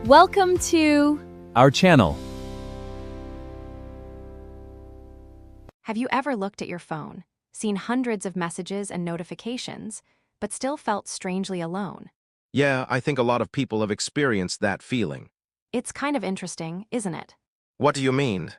Welcome to our channel. Have you ever looked at your phone, seen hundreds of messages and notifications, but still felt strangely alone? Yeah, I think a lot of people have experienced that feeling. It's kind of interesting, isn't it? What do you mean?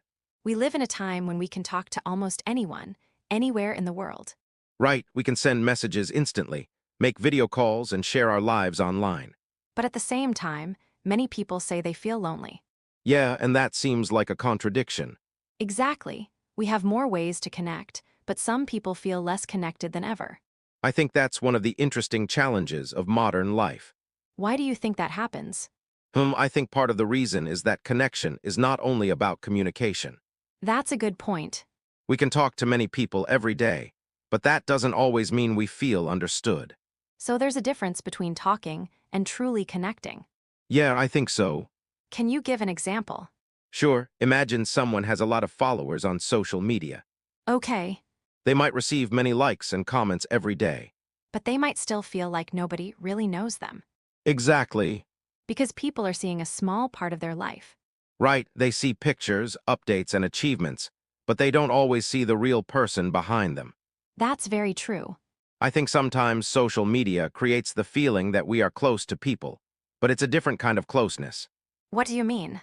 We live in a time when we can talk to almost anyone, anywhere in the world. Right, we can send messages instantly, make video calls, and share our lives online. But at the same time, many people say they feel lonely. Yeah, and that seems like a contradiction. Exactly. We have more ways to connect, but some people feel less connected than ever. I think that's one of the interesting challenges of modern life. Why do you think that happens? I think part of the reason is that connection is not only about communication. That's a good point. We can talk to many people every day, but that doesn't always mean we feel understood. So there's a difference between talking and truly connecting. Yeah, I think so. Can you give an example? Sure, imagine someone has a lot of followers on social media. Okay, They might receive many likes and comments every day. but they might still feel like nobody really knows them. Exactly. Because people are seeing a small part of their life. Right, they see pictures, updates, and achievements, but they don't always see the real person behind them. That's very true. I think sometimes social media creates the feeling that we are close to people, but it's a different kind of closeness. What do you mean?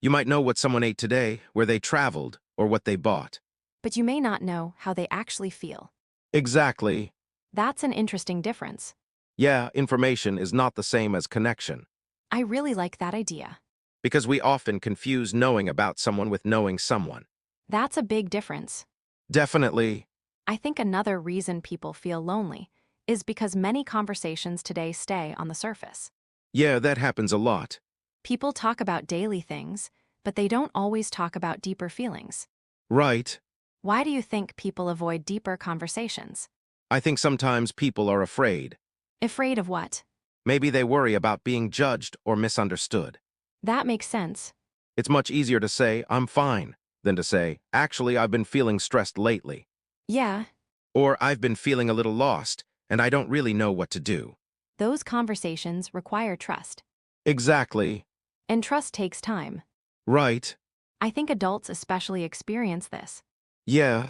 You might know what someone ate today, where they traveled, or what they bought. But you may not know how they actually feel. Exactly. That's an interesting difference. Yeah, information is not the same as connection, I really like that idea. because we often confuse knowing about someone with knowing someone. That's a big difference. Definitely. I think another reason people feel lonely is because many conversations today stay on the surface. Yeah, that happens a lot. People talk about daily things, but they don't always talk about deeper feelings. Right. Why do you think people avoid deeper conversations? I think sometimes people are afraid. Afraid of what? Maybe they worry about being judged or misunderstood. That makes sense. It's much easier to say, I'm fine, than to say, actually, I've been feeling stressed lately. Yeah, Or I've been feeling a little lost, and I don't really know what to do. those conversations require trust. Exactly. And trust takes time. Right. I think adults especially experience this. Yeah.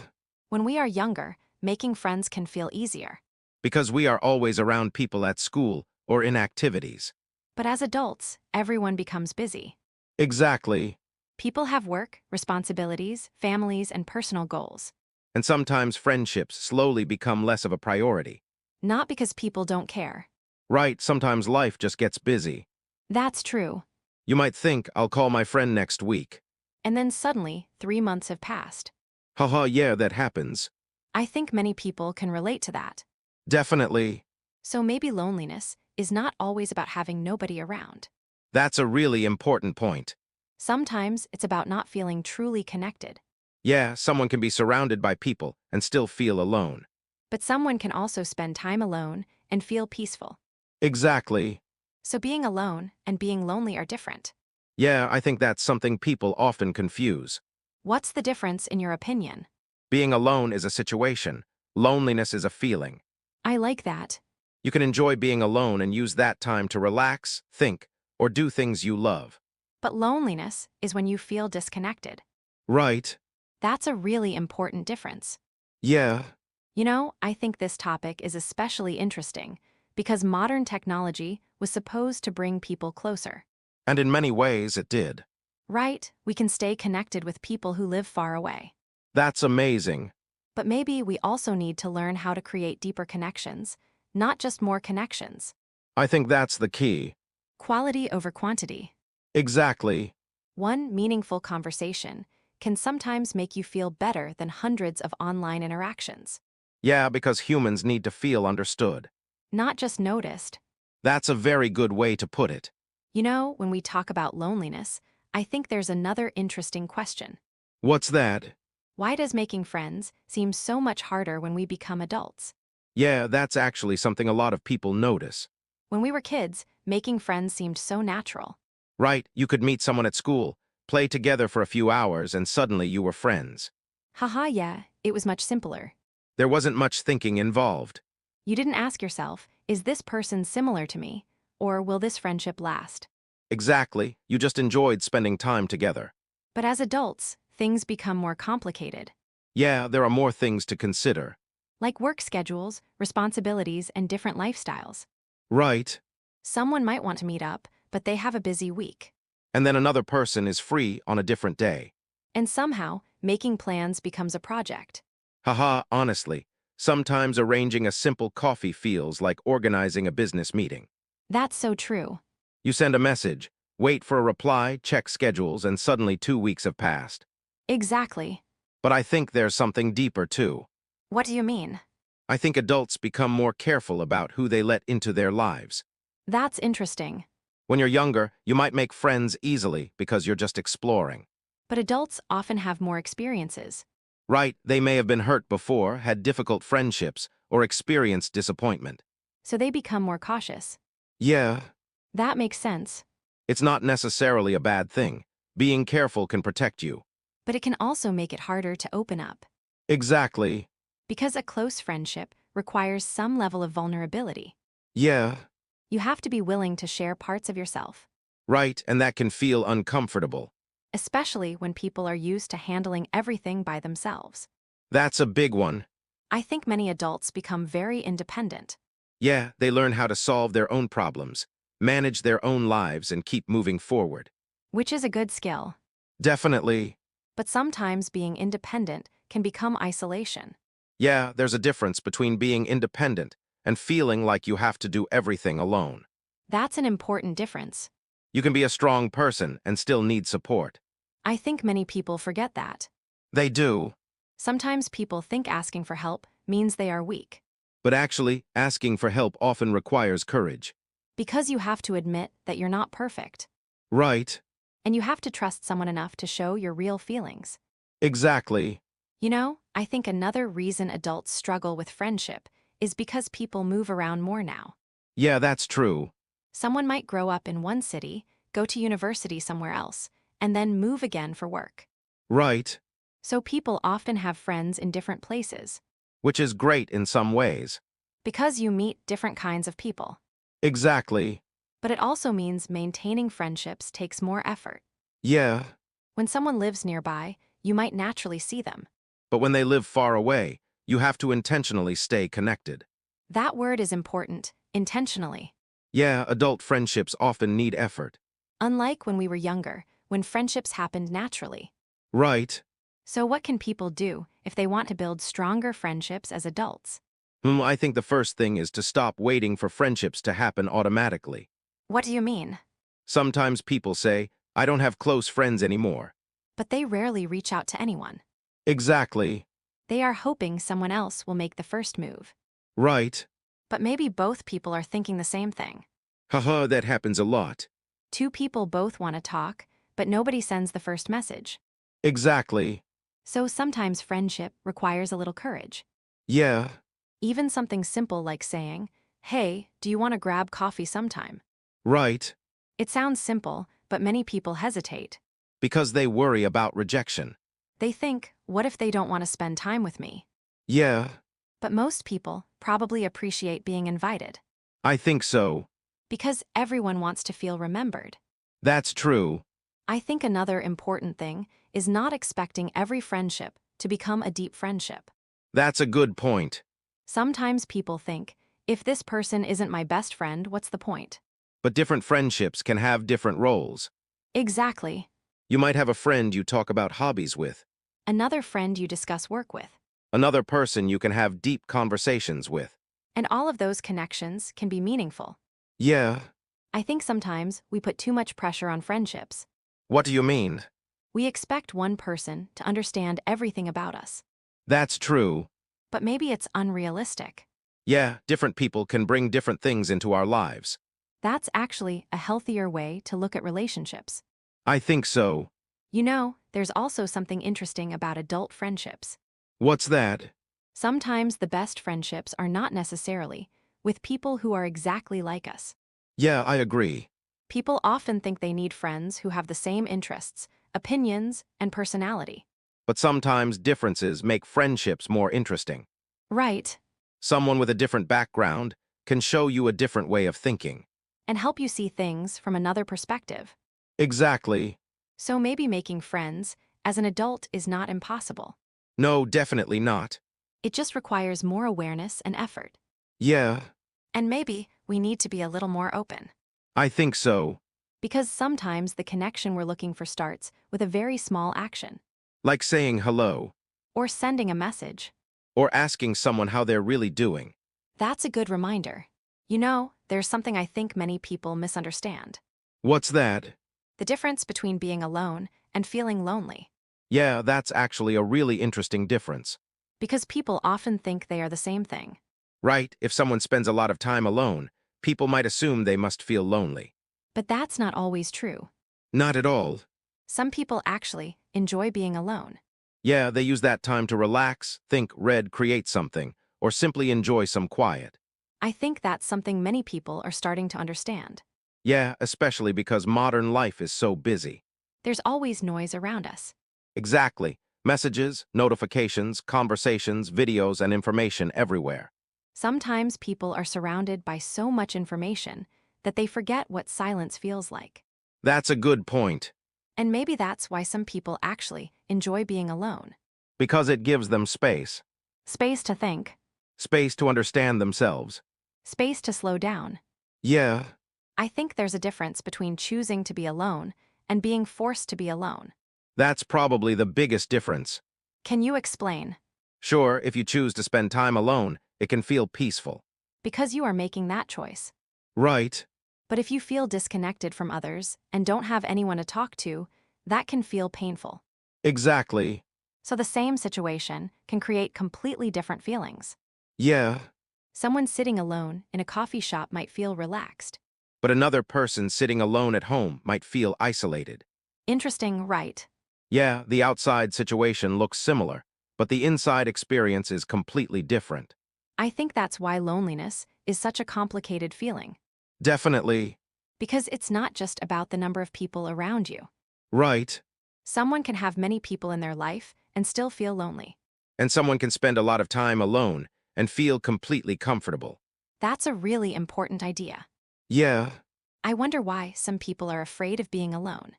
When we are younger, making friends can feel easier. Because we are always around people at school or in activities. But as adults, everyone becomes busy. Exactly. People have work, responsibilities, families, and personal goals. And sometimes friendships slowly become less of a priority. Not because people don't care. Right, sometimes life just gets busy. That's true. You might think, I'll call my friend next week. And then suddenly, 3 months have passed. Haha, yeah, that happens. I think many people can relate to that. Definitely. So maybe loneliness is not always about having nobody around. That's a really important point. Sometimes it's about not feeling truly connected. Yeah, someone can be surrounded by people and still feel alone. But someone can also spend time alone and feel peaceful. Exactly. So being alone and being lonely are different. Yeah, I think that's something people often confuse. What's the difference in your opinion? Being alone is a situation. Loneliness is a feeling. I like that. You can enjoy being alone and use that time to relax, think, or do things you love. But loneliness is when you feel disconnected. Right. That's a really important difference. Yeah. You know, I think this topic is especially interesting because modern technology was supposed to bring people closer. And in many ways it did. Right, we can stay connected with people who live far away. That's amazing. But maybe we also need to learn how to create deeper connections, not just more connections. I think that's the key. Quality over quantity. Exactly. One meaningful conversation can sometimes make you feel better than hundreds of online interactions. Yeah, because humans need to feel understood. Not just noticed. That's a very good way to put it. You know, when we talk about loneliness, I think there's another interesting question. What's that? Why does making friends seem so much harder when we become adults? Yeah, that's actually something a lot of people notice. When we were kids, making friends seemed so natural. Right, you could meet someone at school, play together for a few hours, and suddenly you were friends. Haha, yeah, it was much simpler. There wasn't much thinking involved. You didn't ask yourself, is this person similar to me? Or will this friendship last? Exactly, you just enjoyed spending time together. But as adults, things become more complicated, Yeah, there are more things to consider. like work schedules, responsibilities, and different lifestyles. Right. Someone might want to meet up, but they have a busy week. And then another person is free on a different day. And somehow, making plans becomes a project. Haha, honestly, sometimes arranging a simple coffee feels like organizing a business meeting. That's so true. You send a message, wait for a reply, check schedules, and suddenly 2 weeks have passed. Exactly. But I think there's something deeper too. What do you mean? I think adults become more careful about who they let into their lives. That's interesting. When you're younger, you might make friends easily because you're just exploring. But adults often have more experiences. Right, they may have been hurt before, had difficult friendships, or experienced disappointment. So they become more cautious. Yeah, That makes sense. it's not necessarily a bad thing. Being careful can protect you. But it can also make it harder to open up. Exactly. Because a close friendship requires some level of vulnerability. Yeah, You have to be willing to share parts of yourself, right, and that can feel uncomfortable. especially when people are used to handling everything by themselves. That's a big one. I think many adults become very independent, Yeah, they learn how to solve their own problems, manage their own lives, and keep moving forward. which is a good skill. Definitely. But sometimes being independent can become isolation. Yeah, there's a difference between being independent and feeling like you have to do everything alone. That's an important difference. You can be a strong person and still need support. I think many people forget that. They do, Sometimes people think asking for help means they are weak, but actually, asking for help often requires courage. because you have to admit that you're not perfect, Right, and you have to trust someone enough to show your real feelings. exactly. You know, I think another reason adults struggle with friendship is because people move around more now. Yeah, that's true. Someone might grow up in one city, go to university somewhere else, and then move again for work. Right, So people often have friends in different places, which is great in some ways. because you meet different kinds of people. Exactly. But it also means maintaining friendships takes more effort. Yeah, When someone lives nearby, you might naturally see them. but when they live far away, you have to intentionally stay connected. That word is important, intentionally. Yeah, adult friendships often need effort. Unlike when we were younger, when friendships happened naturally. Right. So what can people do if they want to build stronger friendships as adults? I think the first thing is to stop waiting for friendships to happen automatically. What do you mean? Sometimes people say, I don't have close friends anymore. But they rarely reach out to anyone. Exactly. They are hoping someone else will make the first move. Right. But maybe both people are thinking the same thing. Haha, that happens a lot. Two people both want to talk, but nobody sends the first message. Exactly. So sometimes friendship requires a little courage. Yeah. Even something simple like saying, "Hey, do you want to grab coffee sometime?" Right. It sounds simple, but many people hesitate. Because they worry about rejection. They think, what if they don't want to spend time with me? Yeah, But most people probably appreciate being invited, I think so. because everyone wants to feel remembered. That's true. I think another important thing is not expecting every friendship to become a deep friendship. That's a good point. Sometimes people think, if this person isn't my best friend, what's the point? But different friendships can have different roles. Exactly. You might have a friend you talk about hobbies with. Another friend you discuss work with. Another person you can have deep conversations with. And all of those connections can be meaningful. Yeah. I think sometimes we put too much pressure on friendships. What do you mean? We expect one person to understand everything about us. That's true. But maybe it's unrealistic. Yeah, different people can bring different things into our lives. That's actually a healthier way to look at relationships. I think so. You know, there's also something interesting about adult friendships. What's that? Sometimes the best friendships are not necessarily with people who are exactly like us. Yeah, I agree. People often think they need friends who have the same interests, opinions, and personality. But sometimes differences make friendships more interesting. Right. Someone with a different background can show you a different way of thinking. and help you see things from another perspective. Exactly. So maybe making friends as an adult is not impossible. No, definitely not. It just requires more awareness and effort. Yeah, And maybe we need to be a little more open. I think so. Because sometimes the connection we're looking for starts with a very small action, Like saying hello, or sending a message. or asking someone how they're really doing. That's a good reminder. You know, there's something I think many people misunderstand. What's that? The difference between being alone and feeling lonely. Yeah, that's actually a really interesting difference. Because people often think they are the same thing. Right, if someone spends a lot of time alone, people might assume they must feel lonely. But that's not always true. Not at all. Some people actually enjoy being alone. Yeah, they use that time to relax, think, read, create something, or simply enjoy some quiet. I think that's something many people are starting to understand. Yeah, especially because modern life is so busy. There's always noise around us. Exactly. Messages, notifications, conversations, videos, and information everywhere. Sometimes people are surrounded by so much information that they forget what silence feels like. That's a good point, And maybe that's why some people actually enjoy being alone. because it gives them space. Space to think, Space to understand themselves. space to slow down. Yeah, I think there's a difference between choosing to be alone and being forced to be alone. that's probably the biggest difference. Can you explain? Sure, if you choose to spend time alone, it can feel peaceful. Because you are making that choice. Right, But if you feel disconnected from others and don't have anyone to talk to, that can feel painful. exactly. So the same situation can create completely different feelings. Yeah, Someone sitting alone in a coffee shop might feel relaxed. but another person sitting alone at home might feel isolated. Interesting, right? Yeah, the outside situation looks similar, but the inside experience is completely different. I think that's why loneliness is such a complicated feeling. Definitely. Because it's not just about the number of people around you. Right. Someone can have many people in their life and still feel lonely. And someone can spend a lot of time alone and feel completely comfortable. That's a really important idea. Yeah. I wonder why some people are afraid of being alone.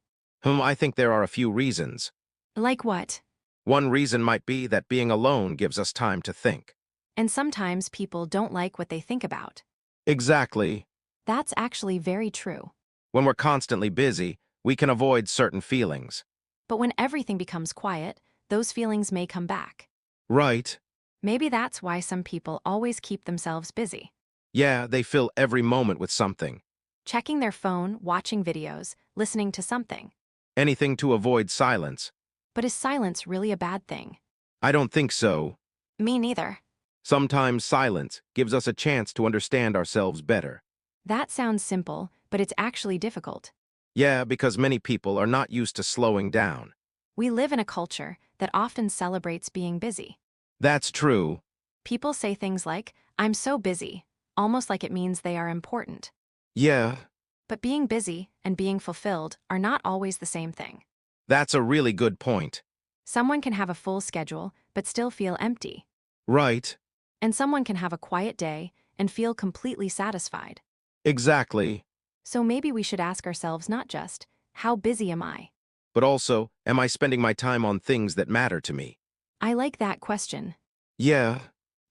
I think there are a few reasons. Like what? One reason might be that being alone gives us time to think. And sometimes people don't like what they think about. Exactly. That's actually very true. When we're constantly busy, we can avoid certain feelings. But when everything becomes quiet, those feelings may come back. Right. Maybe that's why some people always keep themselves busy. Yeah, they fill every moment with something. Checking their phone, watching videos, listening to something. Anything to avoid silence. But is silence really a bad thing? I don't think so. Me neither. Sometimes silence gives us a chance to understand ourselves better. That sounds simple, but it's actually difficult. Yeah, because many people are not used to slowing down. We live in a culture that often celebrates being busy. That's true. People say things like, "I'm so busy," almost like it means they are important. Yeah, But being busy and being fulfilled are not always the same thing. that's a really good point. Someone can have a full schedule but still feel empty. Right. And someone can have a quiet day and feel completely satisfied. Exactly. So maybe we should ask ourselves not just, how busy am I? But also, am I spending my time on things that matter to me? I like that question. Yeah,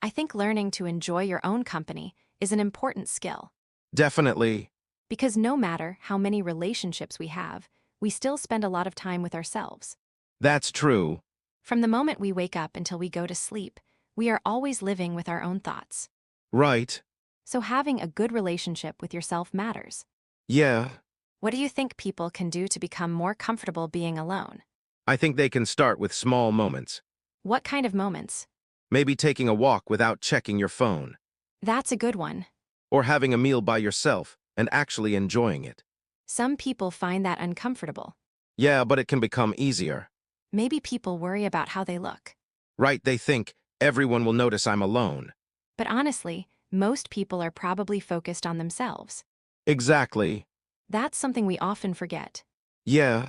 I think learning to enjoy your own company is an important skill. definitely. Because no matter how many relationships we have, we still spend a lot of time with ourselves. That's true. From the moment we wake up until we go to sleep, we are always living with our own thoughts. Right. So having a good relationship with yourself matters. Yeah, What do you think people can do to become more comfortable being alone? I think they can start with small moments. What kind of moments? Maybe taking a walk without checking your phone. That's a good one. Or having a meal by yourself and actually enjoying it. Some people find that uncomfortable. Yeah, but it can become easier. Maybe people worry about how they look. Right, they think, everyone will notice I'm alone. But honestly, most people are probably focused on themselves. Exactly. That's something we often forget. Yeah,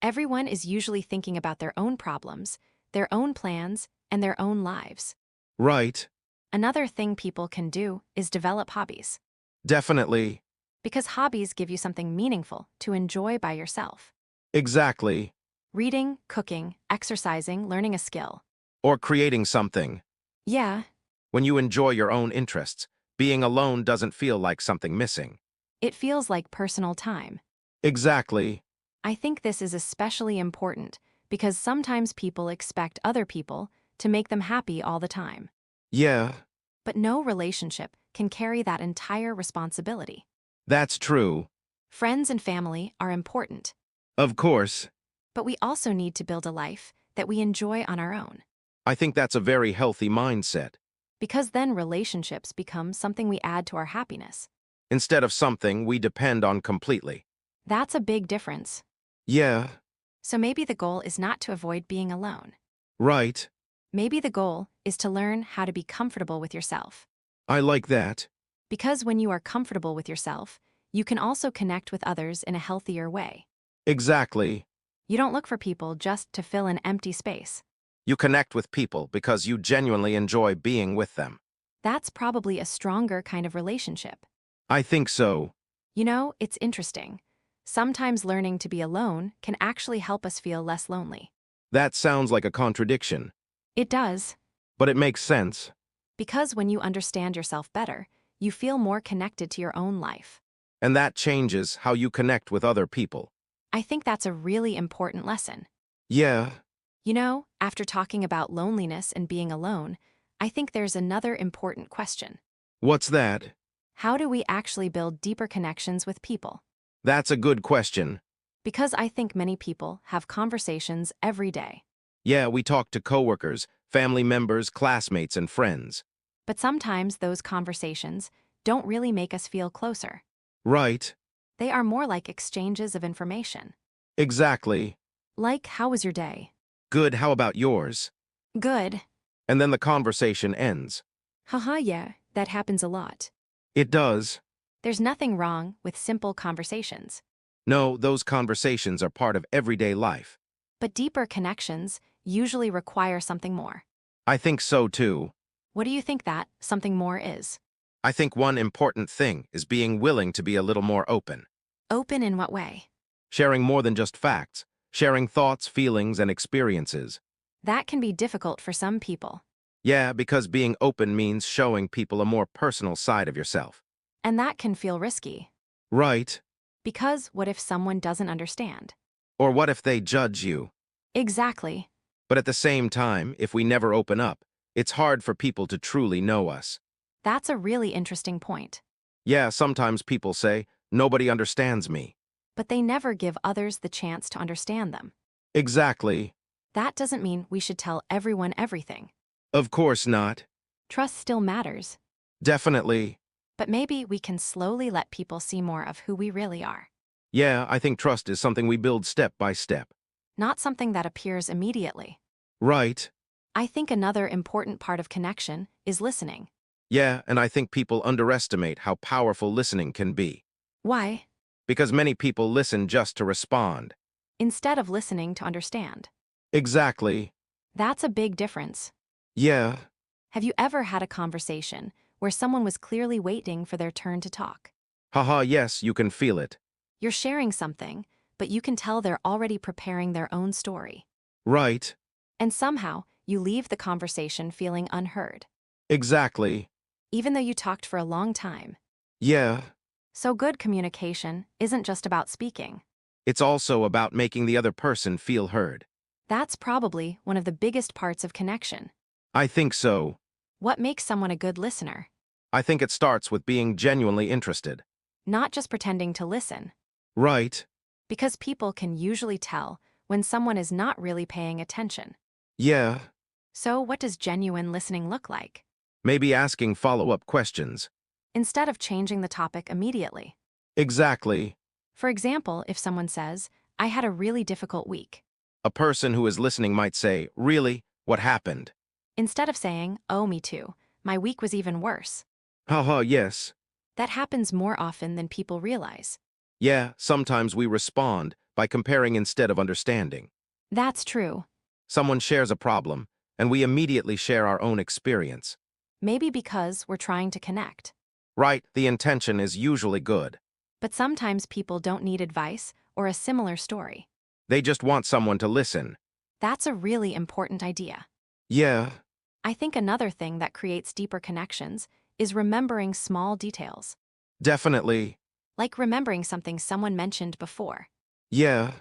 Everyone is usually thinking about their own problems, their own plans, and their own lives. right. Another thing people can do is develop hobbies. Definitely. Because hobbies give you something meaningful to enjoy by yourself. Exactly. Reading, cooking, exercising, learning a skill. Or creating something. Yeah, When you enjoy your own interests, being alone doesn't feel like something missing. it feels like personal time. Exactly. I think this is especially important because sometimes people expect other people to make them happy all the time. Yeah, But no relationship can carry that entire responsibility. that's true. Friends and family are important, Of course. but we also need to build a life that we enjoy on our own. I think that's a very healthy mindset. Because then relationships become something we add to our happiness. Instead of something we depend on completely. That's a big difference. Yeah, So maybe the goal is not to avoid being alone. right. Maybe the goal is to learn how to be comfortable with yourself. I like that. Because when you are comfortable with yourself, you can also connect with others in a healthier way. Exactly. You don't look for people just to fill an empty space. You connect with people because you genuinely enjoy being with them. That's probably a stronger kind of relationship. I think so. You know, it's interesting. Sometimes learning to be alone can actually help us feel less lonely. That sounds like a contradiction, It does. but it makes sense. Because when you understand yourself better, you feel more connected to your own life. And that changes how you connect with other people. I think that's a really important lesson. Yeah, You know, after talking about loneliness and being alone, I think there's another important question. what's that? How do we actually build deeper connections with people? That's a good question. Because I think many people have conversations every day. Yeah, we talk to coworkers, family members, classmates, and friends. But sometimes those conversations don't really make us feel closer. Right. They are more like exchanges of information. Exactly. Like, how was your day? Good, how about yours? Good. And then the conversation ends. Haha, yeah, that happens a lot. It does. There's nothing wrong with simple conversations. No, those conversations are part of everyday life. But deeper connections usually require something more. I think so too. What do you think that something more is? I think one important thing is being willing to be a little more open. Open in what way? Sharing more than just facts. Sharing thoughts, feelings, and experiences. That can be difficult for some people. Yeah, because being open means showing people a more personal side of yourself. And that can feel risky. Right. Because what if someone doesn't understand? Or what if they judge you? Exactly. But at the same time, if we never open up, it's hard for people to truly know us. That's a really interesting point. Yeah, sometimes people say, nobody understands me. But they never give others the chance to understand them. Exactly. That doesn't mean we should tell everyone everything. Of course not. Trust still matters. Definitely. But maybe we can slowly let people see more of who we really are. Yeah, I think trust is something we build step by step. Not something that appears immediately. Right. I think another important part of connection is listening. Yeah, and I think people underestimate how powerful listening can be. Why? Because many people listen just to respond. Instead of listening to understand. Exactly. That's a big difference. Yeah. Have you ever had a conversation where someone was clearly waiting for their turn to talk? Haha, yes, you can feel it. You're sharing something, but you can tell they're already preparing their own story. Right. And somehow, you leave the conversation feeling unheard, Exactly. even though you talked for a long time. Yeah. So good communication isn't just about speaking. It's also about making the other person feel heard. That's probably one of the biggest parts of connection. I think so. What makes someone a good listener? I think it starts with being genuinely interested. Not just pretending to listen. Right. Because people can usually tell when someone is not really paying attention. Yeah. So what does genuine listening look like? Maybe asking follow-up questions. Instead of changing the topic immediately. Exactly. For example, if someone says, I had a really difficult week. A person who is listening might say, really? What happened? Instead of saying, oh, me too, my week was even worse. Haha, yes. That happens more often than people realize. Yeah, sometimes we respond by comparing instead of understanding. That's true. Someone shares a problem, and we immediately share our own experience. Maybe because we're trying to connect. Right, the intention is usually good. But sometimes people don't need advice or a similar story. They just want someone to listen. That's a really important idea. Yeah, I think another thing that creates deeper connections is remembering small details, definitely. like remembering something someone mentioned before. Yeah,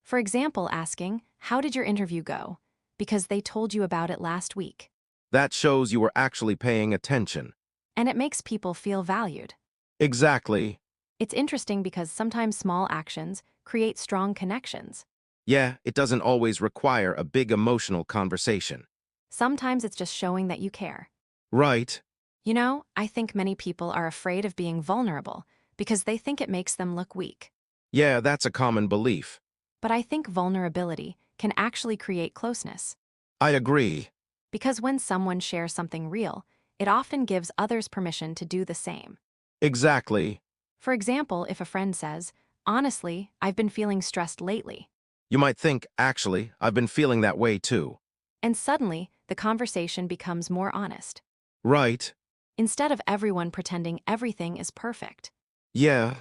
For example, asking, "How did your interview go?" because they told you about it last week. that shows you were actually paying attention. And it makes people feel valued. Exactly. It's interesting because sometimes small actions create strong connections. Yeah, it doesn't always require a big emotional conversation. Sometimes it's just showing that you care. Right. You know, I think many people are afraid of being vulnerable because they think it makes them look weak. Yeah, that's a common belief. But I think vulnerability can actually create closeness. I agree. Because when someone shares something real, it often gives others permission to do the same. Exactly. For example, if a friend says, "Honestly, I've been feeling stressed lately," You might think, actually, I've been feeling that way too. and suddenly the conversation becomes more honest. Right. Instead of everyone pretending everything is perfect. Yeah.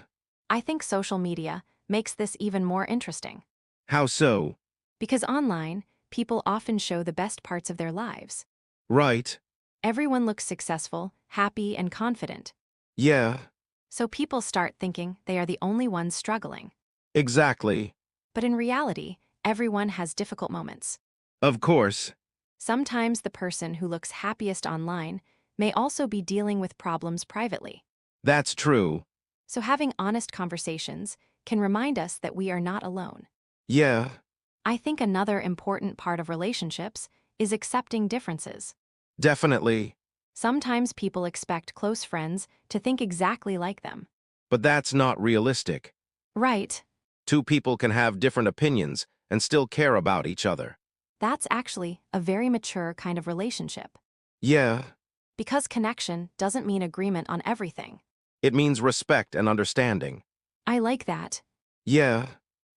I think social media makes this even more interesting. How so? Because online, people often show the best parts of their lives. Right. Everyone looks successful, happy, and confident. Yeah. So people start thinking they are the only ones struggling. Exactly. But in reality, everyone has difficult moments. Of course. Sometimes the person who looks happiest online may also be dealing with problems privately. That's true. So having honest conversations can remind us that we are not alone. Yeah. I think another important part of relationships is accepting differences. Definitely. Sometimes people expect close friends to think exactly like them. But that's not realistic. Right. Two people can have different opinions and still care about each other. That's actually a very mature kind of relationship. Yeah. Because connection doesn't mean agreement on everything. It means respect and understanding. I like that. Yeah.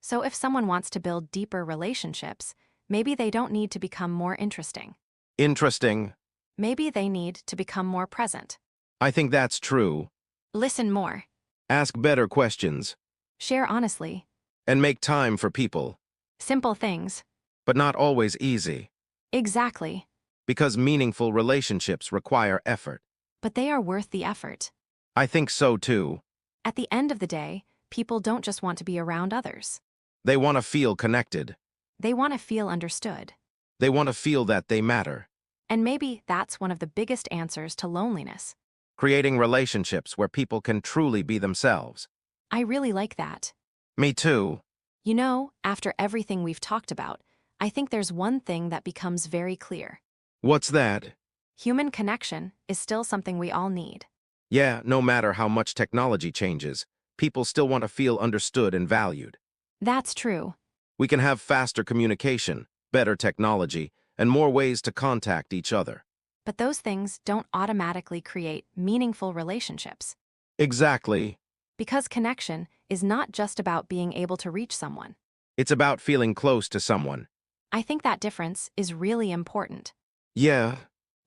So if someone wants to build deeper relationships, maybe they don't need to become more interesting. Interesting. Maybe they need to become more present. I think that's true. Listen more. Ask better questions. Share honestly. And make time for people. Simple things. But not always easy. Exactly. Because meaningful relationships require effort. But they are worth the effort. I think so too. At the end of the day, people don't just want to be around others. They want to feel connected. They want to feel understood. They want to feel that they matter. And maybe that's one of the biggest answers to loneliness. Creating relationships where people can truly be themselves. I really like that. Me too. You know, after everything we've talked about, I think there's one thing that becomes very clear. What's that? Human connection is still something we all need. Yeah, no matter how much technology changes, people still want to feel understood and valued. That's true. We can have faster communication, better technology, and more ways to contact each other. But those things don't automatically create meaningful relationships. Exactly. Because connection is not just about being able to reach someone. It's about feeling close to someone. I think that difference is really important. Yeah,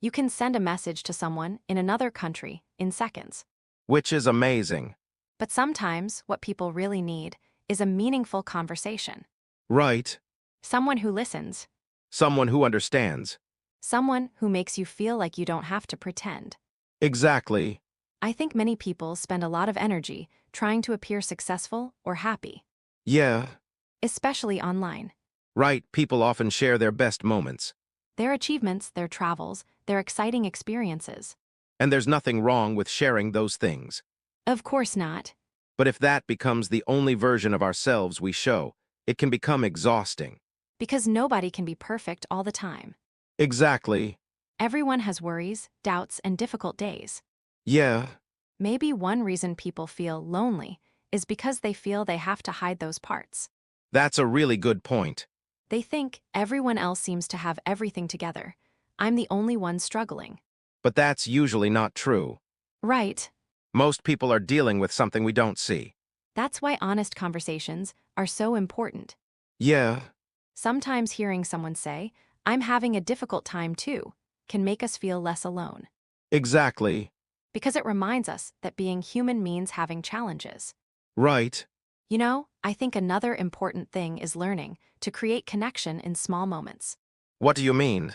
You can send a message to someone in another country in seconds. which is amazing. But sometimes what people really need is a meaningful conversation. Right. Someone who listens. Someone who understands. Someone who makes you feel like you don't have to pretend. Exactly. I think many people spend a lot of energy trying to appear successful or happy, Yeah. especially online. Right, people often share their best moments. Their achievements, their travels, their exciting experiences. And there's nothing wrong with sharing those things. Of course not. But if that becomes the only version of ourselves we show, it can become exhausting. Because nobody can be perfect all the time. Exactly. Everyone has worries, doubts, and difficult days. Yeah. Maybe one reason people feel lonely is because they feel they have to hide those parts. That's a really good point. They think everyone else seems to have everything together. I'm the only one struggling. But that's usually not true. Right. Most people are dealing with something we don't see. That's why honest conversations are so important. Yeah. Sometimes hearing someone say, "I'm having a difficult time too," can make us feel less alone. Exactly. Because it reminds us that being human means having challenges. Right. You know, I think another important thing is learning to create connection in small moments. What do you mean?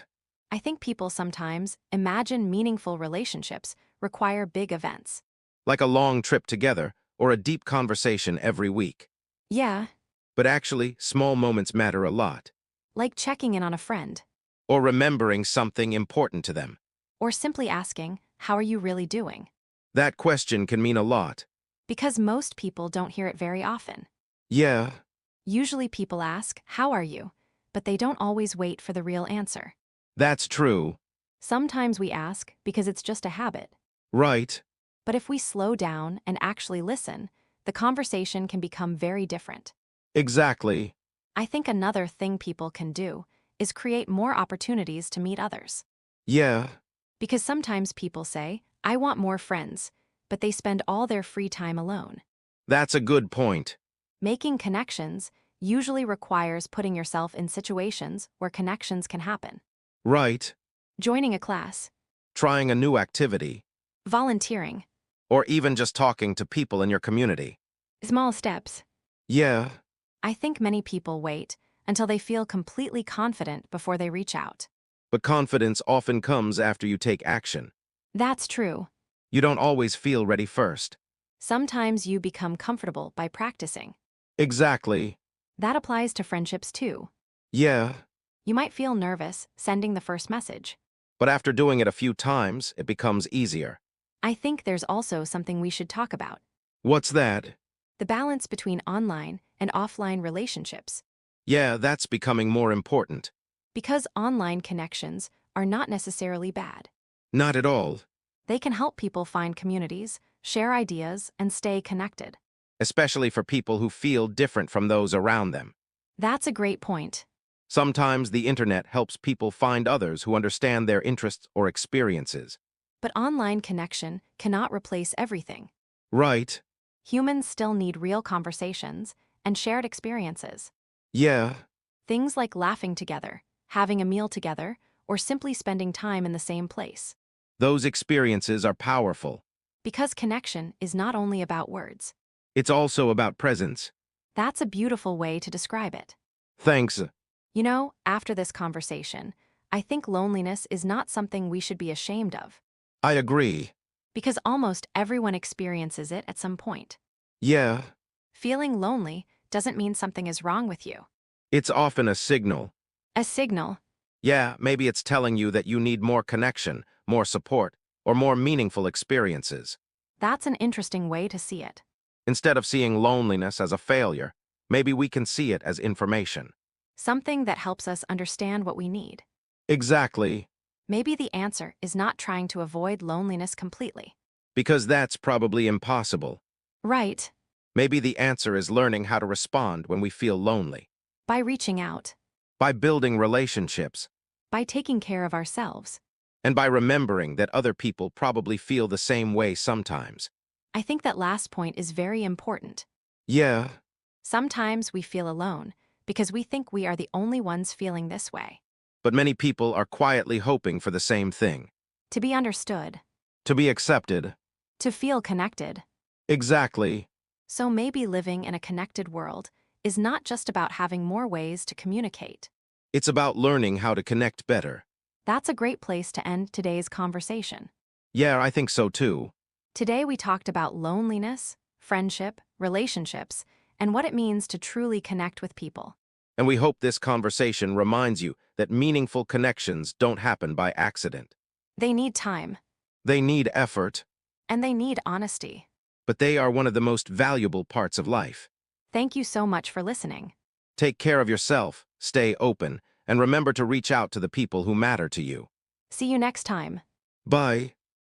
I think people sometimes imagine meaningful relationships require big events. Like a long trip together or a deep conversation every week. Yeah, But actually, small moments matter a lot. like checking in on a friend, Or remembering something important to them. or simply asking, "How are you really doing?" That question can mean a lot. Because most people don't hear it very often. Yeah, Usually people ask, "How are you?" but they don't always wait for the real answer. that's true. Sometimes we ask because it's just a habit. Right. But if we slow down and actually listen, the conversation can become very different. Exactly. I think another thing people can do is create more opportunities to meet others. Yeah, Because sometimes people say, "I want more friends," but they spend all their free time alone. that's a good point. Making connections usually requires putting yourself in situations where connections can happen. Right. Joining a class, Trying a new activity. volunteering, Or even just talking to people in your community. small steps. Yeah, I think many people wait until they feel completely confident before they reach out. but confidence often comes after you take action. That's true. You don't always feel ready first. Sometimes you become comfortable by practicing. Exactly. That applies to friendships too. Yeah, You might feel nervous sending the first message. but after doing it a few times, it becomes easier. I think there's also something we should talk about: What's that? the balance between online and offline relationships. Yeah, that's becoming more important. Because online connections are not necessarily bad. Not at all. They can help people find communities, share ideas, and stay connected. Especially for people who feel different from those around them. That's a great point. Sometimes the internet helps people find others who understand their interests or experiences. But online connection cannot replace everything. Right. Humans still need real conversations and shared experiences. Yeah, Things like laughing together, having a meal together, or simply spending time in the same place. those experiences are powerful. Because connection is not only about words. It's also about presence. That's a beautiful way to describe it. Thanks. You know, after this conversation, I think loneliness is not something we should be ashamed of. I agree. Because almost everyone experiences it at some point. Yeah, Feeling lonely doesn't mean something is wrong with you. it's often a signal. A signal. Yeah, maybe it's telling you that you need more connection, more support, or more meaningful experiences. That's an interesting way to see it. Instead of seeing loneliness as a failure, maybe we can see it as information. Something that helps us understand what we need. Exactly, Maybe the answer is not trying to avoid loneliness completely. because that's probably impossible. Right. Maybe the answer is learning how to respond when we feel lonely. By reaching out. By building relationships. By taking care of ourselves. And by remembering that other people probably feel the same way sometimes. I think that last point is very important. Yeah, Sometimes we feel alone because we think we are the only ones feeling this way. but many people are quietly hoping for the same thing. To be understood. To be accepted. To feel connected. Exactly. So maybe living in a connected world is not just about having more ways to communicate. It's about learning how to connect better. That's a great place to end today's conversation. Yeah, I think so too. Today we talked about loneliness, friendship, relationships, and what it means to truly connect with people. And we hope this conversation reminds you that meaningful connections don't happen by accident. They need time, They need effort, and they need honesty. but they are one of the most valuable parts of life. Thank you so much for listening. Take care of yourself, stay open, and remember to reach out to the people who matter to you. See you next time. Bye.